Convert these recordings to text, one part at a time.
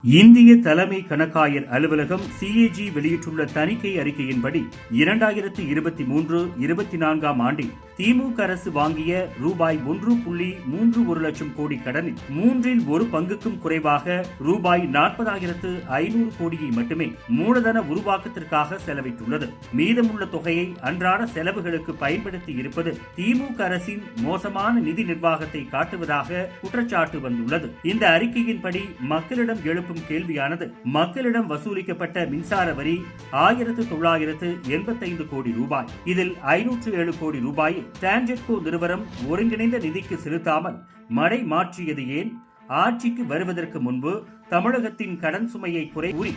இந்திய தலைமை கணக்காயர் அலுவலகம் சிஏஜி வெளியிட்டுள்ள தணிக்கை அறிக்கையின்படி 2023-24 ஆண்டில் திமுக அரசு வாங்கிய ரூபாய் 1.31 லட்சம் கோடி கடனில் மூன்றில் ஒரு பங்குக்கும் குறைவாக ரூபாய் 40,500 கோடியை மட்டுமே மூலதன உருவாக்கத்திற்காக செலவிட்டுள்ளது. மீதமுள்ள தொகையை அன்றாட செலவுகளுக்கு பயன்படுத்தி இருப்பது திமுக அரசின் மோசமான நிதி நிர்வாகத்தை காட்டுவதாக குற்றச்சாட்டு வந்துள்ளது. இந்த அறிக்கையின்படி மக்களிடம் எழுப்பும் கேள்வியானது, மக்களிடம் வசூலிக்கப்பட்ட மின்சார வரி 1985 கோடி ரூபாய். இதில் 507 கோடி ரூபாயை டான்ஜெட்கோ நிறுவனம் ஒருங்கிணைந்த நிதிக்கு செலுத்தாமல் மடை மாற்றியது ஏன்? ஆட்சிக்கு வருவதற்கு முன்பு தமிழகத்தின் கடன் சுமையை குறை கூறி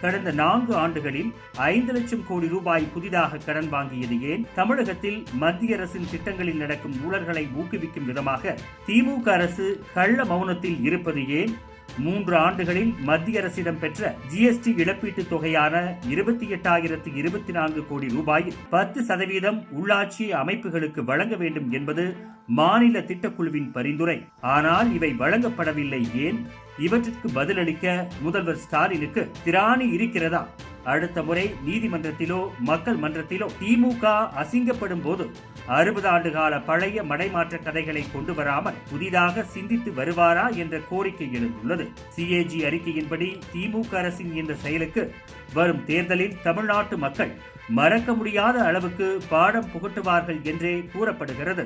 கடந்த 4 ஆண்டுகளில் 5 லட்சம் கோடி ரூபாய் புதிதாக கடன் வாங்கியது ஏன்? தமிழகத்தில் மத்திய அரசின் திட்டங்களில் நடக்கும் ஊழல்களை ஊக்குவிக்கும் விதமாக திமுக அரசு கள்ள மௌனத்தில் இருப்பது ஏன்? 3 ஆண்டுகளில் மத்திய அரசிடம் பெற்ற ஜிஎஸ்டி இழப்பீட்டு தொகையான 28,024 கோடி ரூபாயில் 10% உள்ளாட்சி அமைப்புகளுக்கு வழங்க வேண்டும் என்பது மாநில திட்டக்குழுவின் பரிந்துரை. ஆனால் இவை வழங்கப்படவில்லை ஏன்? இவற்றிற்கு பதிலளிக்க முதல்வர் ஸ்டாலினுக்கு திராணி இருக்கிறதா? அடுத்த முறை நீதிமன்றத்திலோ மக்கள் மன்றத்திலோ திமுக அசிங்கப்படும் போது 60 ஆண்டு கால பழைய மடைமாற்ற கதைகளை கொண்டு வராமல் புதிதாக சிந்தித்து வருவாரா என்ற கோரிக்கை எழுந்துள்ளது. சிஏஜி அறிக்கையின்படி திமுக அரசின் இந்த செயலுக்கு வரும் தேர்தலில் தமிழ்நாட்டு மக்கள் மறக்க முடியாத அளவுக்கு பாடம் புகட்டுவார்கள் என்றே கூறப்படுகிறது.